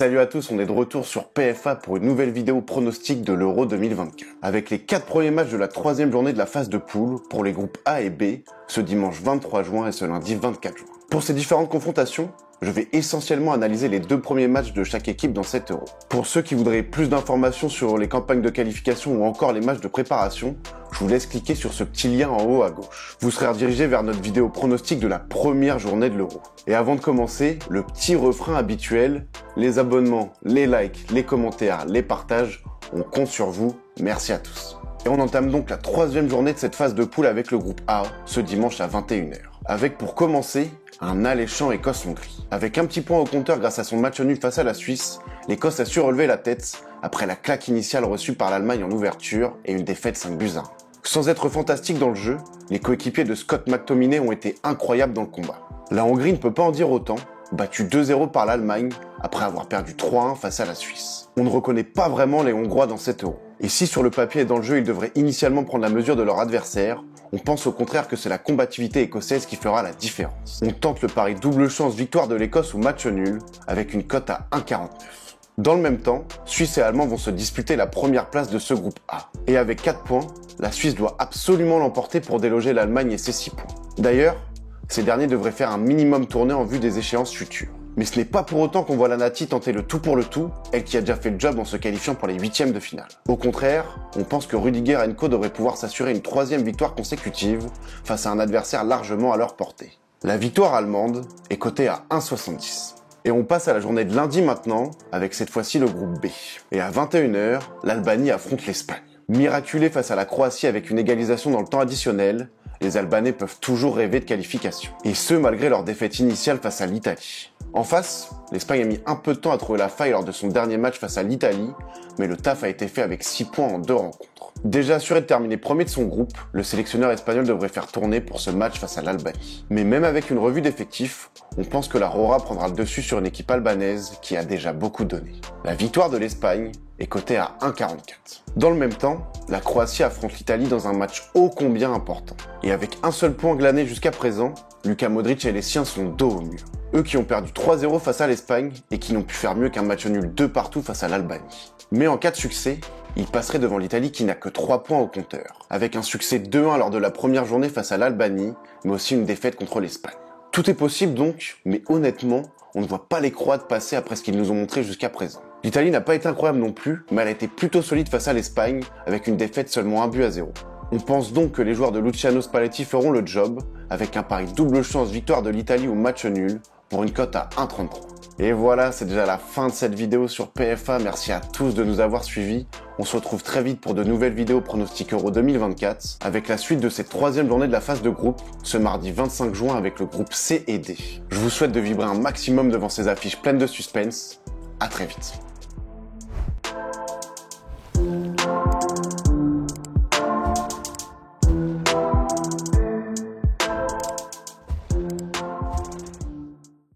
Salut à tous, on est de retour sur PFA pour une nouvelle vidéo pronostic de l'Euro 2024. Avec les 4 premiers matchs de la 3e journée de la phase de poule pour les groupes A et B, ce dimanche 23 juin et ce lundi 24 juin. Pour ces différentes confrontations, je vais essentiellement analyser les 2 premiers matchs de chaque équipe dans cet Euro. Pour ceux qui voudraient plus d'informations sur les campagnes de qualification ou encore les matchs de préparation, je vous laisse cliquer sur ce petit lien en haut à gauche. Vous serez redirigé vers notre vidéo pronostic de la première journée de l'Euro. Et avant de commencer, le petit refrain habituel, les abonnements, les likes, les commentaires, les partages, on compte sur vous, merci à tous. Et on entame donc la 3e journée de cette phase de poule avec le groupe A, ce dimanche à 21h. Avec pour commencer, un alléchant Écosse-Hongrie. Avec un petit point au compteur grâce à son match nul face à la Suisse, l'Écosse a su relever la tête après la claque initiale reçue par l'Allemagne en ouverture et une défaite 5-1. Sans être fantastique dans le jeu, les coéquipiers de Scott McTominay ont été incroyables dans le combat. La Hongrie ne peut pas en dire autant, battue 2-0 par l'Allemagne après avoir perdu 3-1 face à la Suisse. On ne reconnaît pas vraiment les Hongrois dans cet Euro. Et si sur le papier et dans le jeu ils devraient initialement prendre la mesure de leur adversaire, on pense au contraire que c'est la combativité écossaise qui fera la différence. On tente le pari double chance victoire de l'Écosse ou match nul avec une cote à 1,49. Dans le même temps, Suisse et Allemands vont se disputer la première place de ce groupe A. Et avec 4 points, la Suisse doit absolument l'emporter pour déloger l'Allemagne et ses 6 points. D'ailleurs, ces derniers devraient faire un minimum tourné en vue des échéances futures. Mais ce n'est pas pour autant qu'on voit la Nati tenter le tout pour le tout, elle qui a déjà fait le job en se qualifiant pour les 8e de finale. Au contraire, on pense que Rudiger & Co devrait pouvoir s'assurer une 3e victoire consécutive face à un adversaire largement à leur portée. La victoire allemande est cotée à 1,70. Et on passe à la journée de lundi maintenant, avec cette fois-ci le groupe B. Et à 21h, l'Albanie affronte l'Espagne. Miraculés face à la Croatie avec une égalisation dans le temps additionnel, les Albanais peuvent toujours rêver de qualification. Et ce, malgré leur défaite initiale face à l'Italie. En face, l'Espagne a mis un peu de temps à trouver la faille lors de son dernier match face à l'Italie, mais le taf a été fait avec 6 points en 2 rencontres. Déjà assuré de terminer premier de son groupe, le sélectionneur espagnol devrait faire tourner pour ce match face à l'Albanie. Mais même avec une revue d'effectifs, on pense que la Rora prendra le dessus sur une équipe albanaise qui a déjà beaucoup donné. La victoire de l'Espagne est cotée à 1,44. Dans le même temps, la Croatie affronte l'Italie dans un match ô combien important. Et avec un seul point glané jusqu'à présent, Luka Modric et les siens sont dos au mur. Eux qui ont perdu 3-0 face à l'Espagne et qui n'ont pu faire mieux qu'un match nul 2 partout face à l'Albanie. Mais en cas de succès, ils passeraient devant l'Italie qui n'a que 3 points au compteur, avec un succès 2-1 lors de la première journée face à l'Albanie, mais aussi une défaite contre l'Espagne. Tout est possible donc, mais honnêtement, on ne voit pas les Croates passer après ce qu'ils nous ont montré jusqu'à présent. L'Italie n'a pas été incroyable non plus, mais elle a été plutôt solide face à l'Espagne, avec une défaite seulement 1-0. On pense donc que les joueurs de Luciano Spalletti feront le job, avec un pari double chance victoire de l'Italie au match nul, pour une cote à 1,33. Et voilà, c'est déjà la fin de cette vidéo sur PFA, merci à tous de nous avoir suivis. On se retrouve très vite pour de nouvelles vidéos pronostic Euro 2024, avec la suite de cette 3e journée de la phase de groupe, ce mardi 25 juin avec le groupe C et D. Je vous souhaite de vibrer un maximum devant ces affiches pleines de suspense, à très vite.